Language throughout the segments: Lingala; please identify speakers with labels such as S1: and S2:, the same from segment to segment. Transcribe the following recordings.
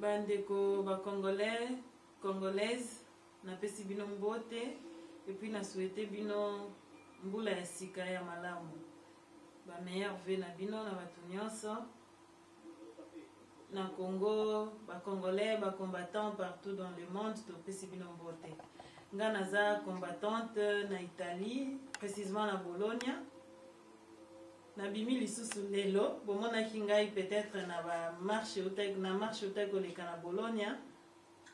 S1: Bandeko ba Congolais, Congolaises, na pesi bino mbote, et puis na souhaité bino mbula ya sika ya malamu. Ba meilleur vœu na bino na batu nyonso. Na Congo, ba Congolais, ba combattants partout dans le monde, to pesi bino mbote. Nga naza combattante na Italie, précisément na Bologna. Na bimi lisusu lelo, bomona kingai peut-être na ba marche koleka na Bologna,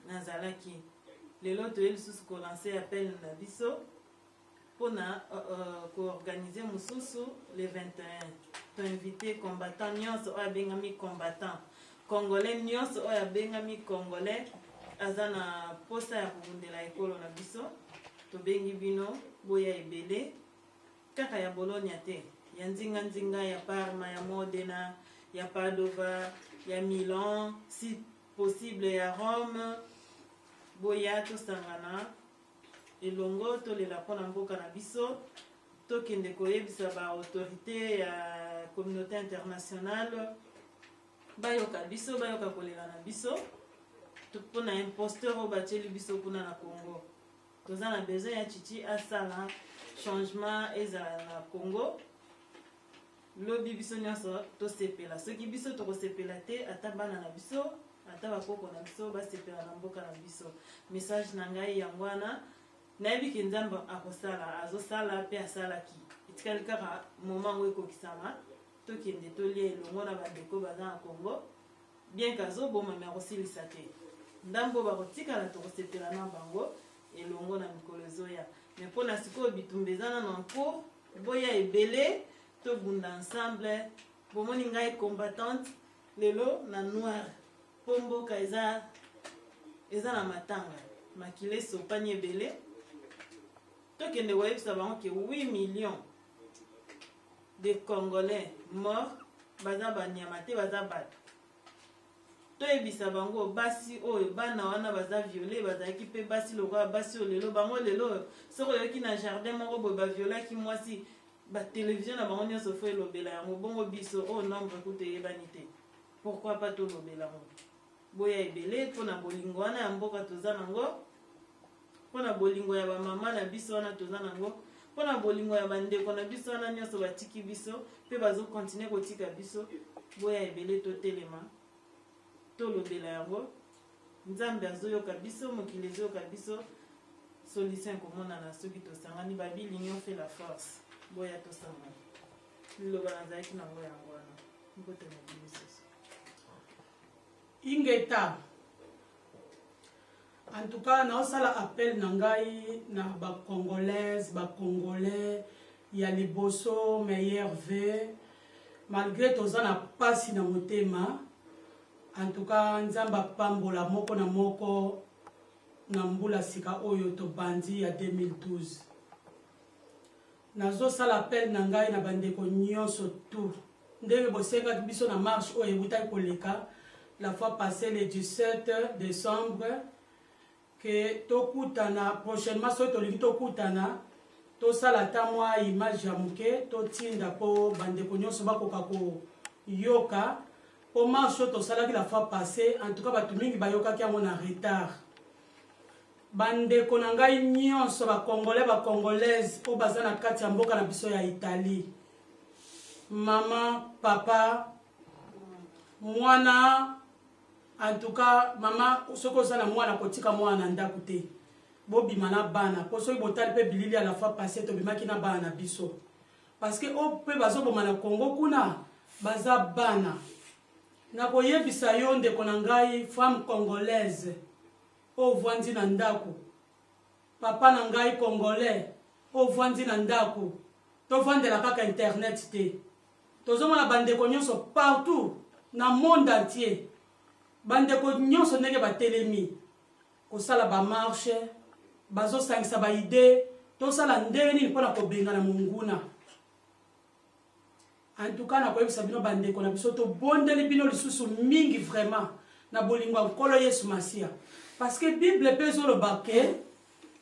S1: nazalaki. Lelo to lisusu ko lancer appel na biso pour organiser mususu le 21. To inviter combattants nyonso oya bengami combattants. Congolais nyonso oya bengami Congolais azana posa ya kobundela ekolo na biso. To bengi bino boya ebele kaka ya Bologna te. Ya nzinga ya Parma, ya Modena, ya Padova, ya Milan, si possible ya Rome. Boya to sangana elongo to lela pona mboka na biso to kende koyebisa ba autorité ya communauté internationale bayoka biso bayoka kolela na biso to pona imposteur o bateli biso kuna na Congo. Toza na besoin ya chichi asala changement ezala na Congo. Lobi biso nyonso to sepela soki biso to ko sepela te ata bana na biso ata bakoko na biso ba sepela na mboka na biso. Message na ngai yangwana nayebi ke Nzambe akosala azosala pe asalaki itikali kaka moment ngo ekokisama to kende to lie elongo na bandeko baza na Congo bien kazo boma me akosilisa te ndambo bakotikala to kosepela na bango elongo na mikolo ezoya me mpona sikoyo bitumba eza na nko boya ebele to bunda ensemble bomoni ngai combattante lelo na noir po mboka eza na matanga makile sopani ebele to kende koyebisa bango ke 8 millions de Congolais morts baza banyama te baza bato to yebisa bango basi oyo bana wana baza violé bazalaki mpe basi lokola basi oyo lelo bango lelo soko oyoki na jardin moko boye baviolaki mwasi batelevizio na bango nyonso fo elobela yango bongo biso oyo nombre kuta eyebani te pourquoi pas tolobela yango boya ebele mpona bolingo wana ya mboka toza nango mpona bolingo ya bamama na biso wana toza nango mpona bolingo ya bandeko na biso wana nyonso batiki biso mpe bazokontinue kotika biso boya ebele totelema tolobela yango Nzambe azoyoka biso mokili ezoyoka biso solution komonana soki tosangani babili union fait la force boya tosangana liloba nazalaki nango yango wana mbote na biso
S2: ingeta. En tout cas, nous avons appel na ba Congolaises, ba Congolais, il y a les bosso, meilleurs vœux. Malgré tout ça, na pasi na motema. En tout cas, nzamba pambola moko na moko na mbula sika oyo to bandi ya 2012. Nazo sala appel na ngai na bandeko nyonso tout. Ndenge bosenga biso na marche oyo butai koleka la fois passée le 17 décembre que tokutana prochainement so tolingi tokutana to sala ta mwa image ya muke to tinda po bandeko nyonso bakoka ko yoka po marche to sala ki la fois passée en tout cas batu mingi bayoka ki na retard bandeko na ngai nyonso ba Congolais ba Congolaises o bazana kati ya mboka na biso ya Italie mama papa mwana. En tout cas, maman, ce que ça na moi na kotika moi na ndaku te. Bobi mana bana, po so botali pe bilili à la fois passée to bimaki na bana biso. Parce que o pe bazo boma na Congo kuna baza bana. Na koyebisa yo ndeko na ngai femme congolaise o vwandi na ndaku. Papa na ngai congolais o vwandi na ndaku. To vandela kaka internet te. Tozomona bandeko nyonso partout na monde entier. Bandeko nyonso ndenge batelemi kosala ba marche bazo sangisa ba idée tosala ndenge nini mpona kobenga na monguna. En tout cas na koyebisa bino bandeko na biso to bondeli bino lisusu mingi vraiment na bolingo nkolo Yesu Masia parce que Bible pe ezoloba ke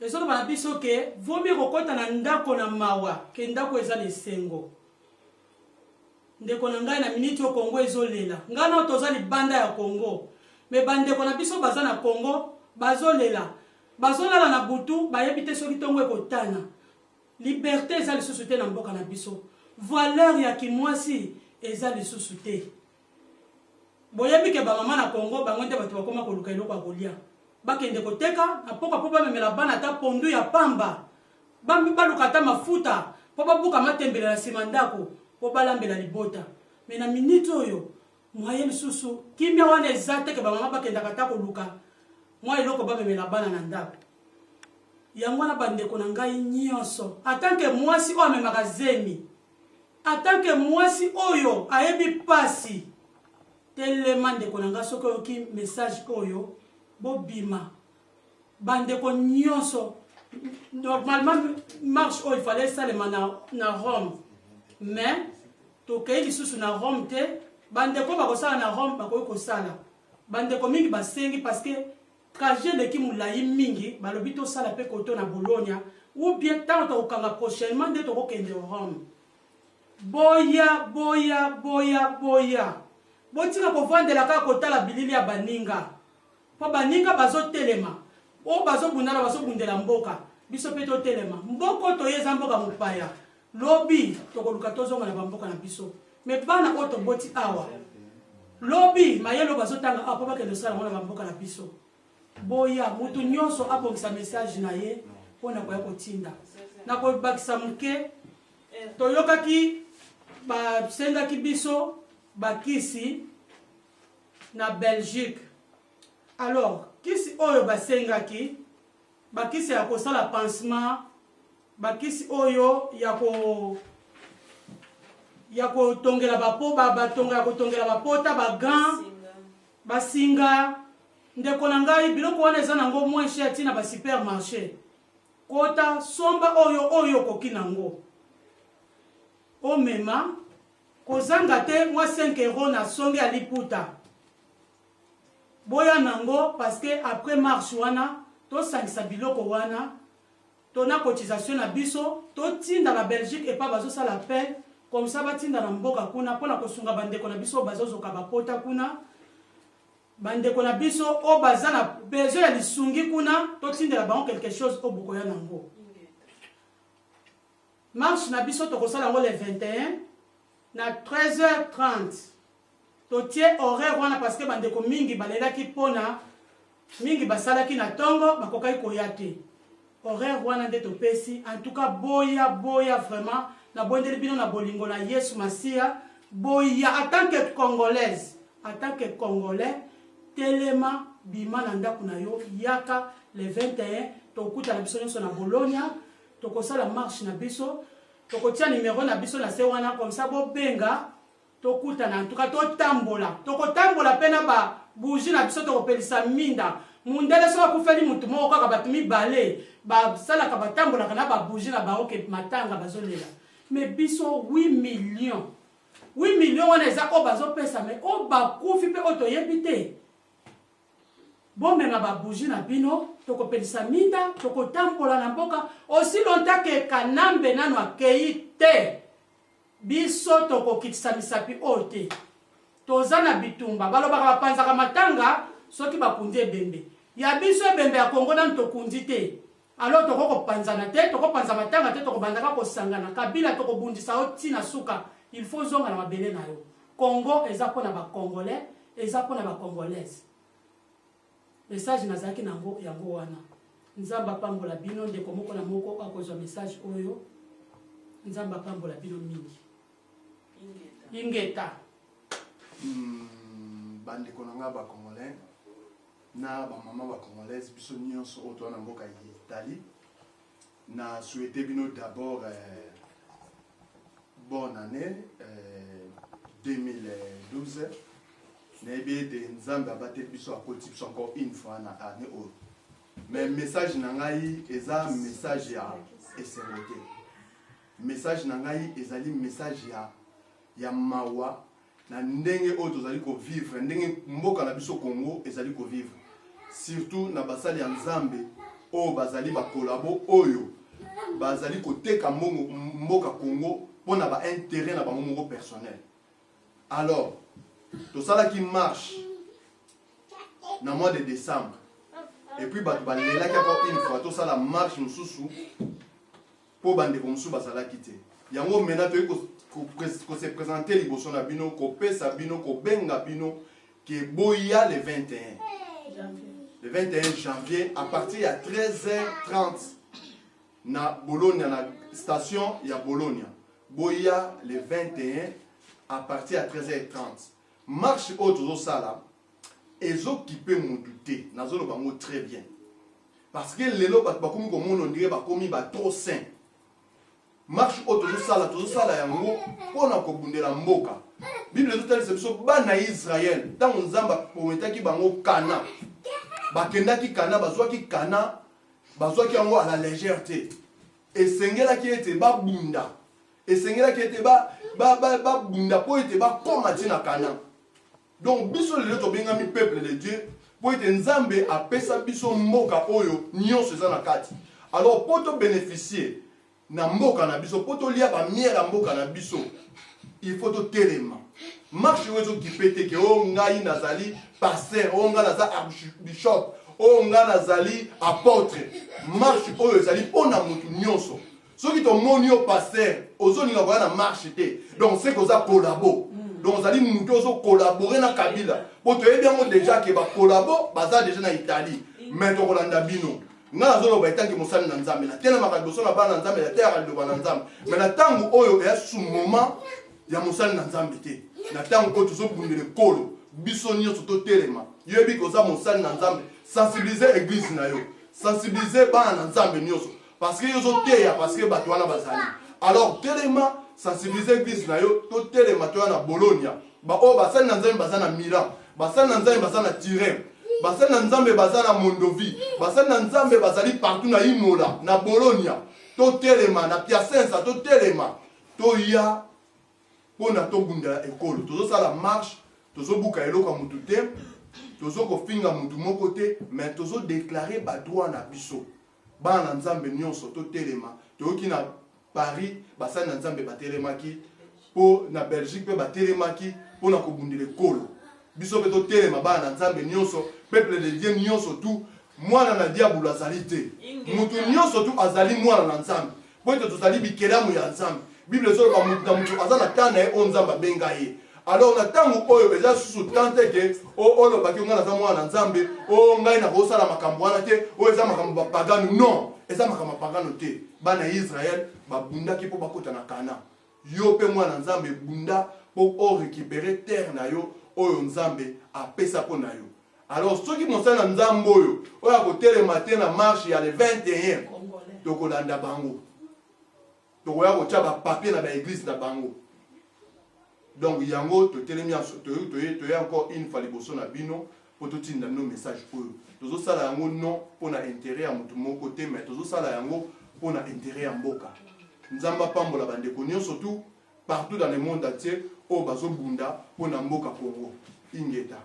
S2: ezoloba na biso ke vomi kokota na ndako na mawa ke ndako eza lesengo. Ndeko na ngai na miniti o Congo ezolela ngana toza libanda ya Congo mais bandeko na biso baza na Congo bazolela bazolala na butu bayebi te soki ntongo ekotana liberté eza lisusu te na mboka na biso valeur ya kimwasi eza lisusu te boyebi ke bamama na Congo bango nde bato bakoma koluka eloko ya kolia bakende koteka na poka mpo bamemela bana ata pondu ya pamba baluka ata mafuta mpo babuka matembele na nsima ndako mpo balambela libota me na minute oyo mwaye lisusu kimia wana eza te ke bamama bakendaka ata koluka mwa eloko bamemela bana na ndako yango wana bandeko na ngai nyonso atanke mwasi oyo amemaka zemi atanke mwasi oyo ayebi pasi telema ndeko na ngai soki oyoki message oyo bobima bandeko nyonso normalement marche oyo ifale esalema na Rome mais tokei lisusu na Rome te bandeko bakosala na Rome bakoki kosala bandeko mingi basengi parce que trajet leki molai mingi balobi tosala mpe koto na Bologna ou bien ntango tokokanga prochainement nde tokokende Rome boya botika kovandela kaka kotala bilili ya baninga mpo baninga bazotelema oyo bazobundala bazobundela mboka biso mpe totelema mboka toye eza mboka mopaya lobi tokoluka tozonga na bamboka na biso me bana oyo toboti awa lobi mayelo bazotanga awa mpo bakende osala ngo na bamboka na biso boya mutu nyonso abongisa message na ye mpo na koya kotinda na kobakisa moke toyokaki basengaki biso bakisi na Belgique alors kisi oyo basengaki bakisi ya kosala pansement bakisi oyo ya kotongela bapo ya kotongela bapota bagan basinga ndeko na ngai biloko wana eza nango moins cher tina ba supermarché kota somba oyo okoki nango omema kozanga te mwa 5 € na songe ya liputa boya nango parce que après marche wana tosangisa biloko wana tona cotisation na biso totinda na Belgique et pas bazosala appel comme ça batinda na mboka kuna mpona kosunga bandeko na biso bazozoka bapota kuna bandeko na biso o baza na besoin ya lisungi kuna totindela bango quelque chose o bokoya nango marche na biso tokosala yango le 21 na 13h30 totie horaire wana parce que bandeko mingi balelaki pona mingi basalaki na tongo bakokaki koya te horaire wana nde topesi en tout cas boya vraiment na bondeli bino na bolingo na Yesu Masia boya en tant que congolaise en tant que congolais telema bima na ndako na yo yaka le 21 tokuta na biso nyonso na Bologna tokosala marche na biso tokotia numéro na biso na se wana comme ça bobenga tokuta na en tout cas tokotambola pena ba bougie na biso tokopelisa minda mundele so akufeli mutu moko kaka bato mibale basalaka batambolaka na ba bougie na bango ke matanga bazolela mais biso 8 millions wana eza o bazopesa mais o bakufi mpe o toyebi te bomema ba bougie na bino tokopelisa minda tokotambola na mboka aussi longtemps ke kanambe nano akei te biso tokokitisa misapi oyo te toza na bitumba balobaka bapanzaka matanga soki bakundi ebembe ya biso ebembe ya Kongo nanu tokundi te alors tokokopanzana te tokopanza matanga te tokobandaka kosangana kabila tokobundisa o ntina suka il faut zonga na mabele na yo Congo eza mpona bacongolais eza mpona bacongolaise message nazalaki nango yango wana nzambe apambola bino ndeko moko na moko akozwa message oyo nzambe apambola bino mingi ingeta
S3: bandeko na nga bacongolais na bamama bacongolaise biso nyonso oyo toza na mboka ya Italie na souhaité bino d'abord bonne année 2012 nayebi ete nzambe abateli biso akoti biso encore une fois na année oyo mais message na ngai eza message ya esengo te message na ngai ezali message ya mawa na ndenge oyo tozali kovivre ndenge mboka na biso Congo ezali kovivre surtout na basali ya nzambe oyo bazali bakolabo oyo bazali koteka mboka Congo mpona baintérêt na bango moko personnel alors tosalaki marche na mois de décembre. Et puis bato balelaki encore une fois tout ça la marche mususu pour bande comme sous basala quitter. Yango mena to ko se présenter liboso na bino ko pesa bino ko benga bino que boya le 21. Le 21 janvier à partir à 13h30 na Bologna na station ya Bologna. Boya le 21 à partir à 13h30. Marche autre sala ezokipe mututé nazolo bango très bien. Parce que lelo bat bakomi ko mono ndire bakomi ba trop sain. Marche autre sala yango pona ko bundela mboka. Bible ezotali biso bana Israël tant nzamba prometaki bango kana. Bakendaki kana bazwaki kana bazwaki yango à la légèreté. Esengelaki ete babunda. Esengelaki ete babunda po ete bakoma tina kana. Donc biso lelo to bengami peuple de Dieu po ete nzambe apesa biso mboka oyo nyonso eza na kati. Alors po to bénéficier na mboka na biso po to lia ba miera mboka na biso il faut to telema. Marche wezo kipete ke o ngai nazali pasteur, o ngai naza archbishop, o ngai nazali apôtre. Marche oyo ezali pona mutu nyonso. Soki to moni o pasteur, ozolinga ko na marche te. Donc c'est que ça collabo. Donc vous allez nous collaborer dans Kabila. Pour te dire déjà que va collaborer, baza déjà en Italie. Mais to Rolanda bino. Na zolo ba itangi mosali na nzambe. La tena makaboso na bana nzambe, la terre de bana nzambe. Mais na tangu oyo ya sous moment ya mosali na nzambe te. Na tangu ko tuzo bundele kolo. Biso nyonso to telema. Yebi ko za mosali na nzambe. Sensibiliser église na yo. Sensibiliser bana na nzambe nyonso. Parce que yo zo teya parce que bato wana bazali. Alors telema sensibiliser l'église na yo to telema to na Bologna ba o basali na nzambe bazana Milan basali na nzambe bazana Turin basali na nzambe bazana Mondovi basali na nzambe bazali partout na Imola na Bologna to telema na Piacenza to telema to ya pona to bunda ekolo tozo sala marche tozo buka eloko mutu te tozo ko finga mutu moko te mais tozo déclarer ba droit na biso ba na nzambe nyonso to telema to ki na Paris, basali na nzambe batelemaki po na Belgique pe batelemaki po na kobundele kolo. Biso pe to telema ba na nzambe nyonso, peuple de Dieu nyonso tout, mwana na diable azali te. Mutu nyonso tout azali mwana na nzambe. Po ete tozali bikelamu ya nzambe. Bible zo ba mutu na mutu azana tana e o nzamba benga ye. Alors na tangu oyo eza susu tante ke o lo baki ngana za mwana na nzambe, o ngai na kosala makambo wana te, o eza makambo pagano non. Eza makambo pagano te. Bana Israël babunda ki po bakota na Kana. Yo pe mwana nzambe bunda po o récupérer terre na yo oyo nzambe apesa po na yo. Alors soki mosala na nzambe oyo oya ko telema na marche ya le 21 to kolanda bango. To oya ko tshaba papier na ba église na bango. Donc yango to telemi to encore une fois liboso na bino po to tinda no message oyo. Tozo sala yango non po na intérêt ya mutu moko te mais tozo sala yango pour l'intérêt en boka. Nous avons pas la bande de surtout partout dans le monde entier au bazo bunda pour na mboka Congo. Ingeta.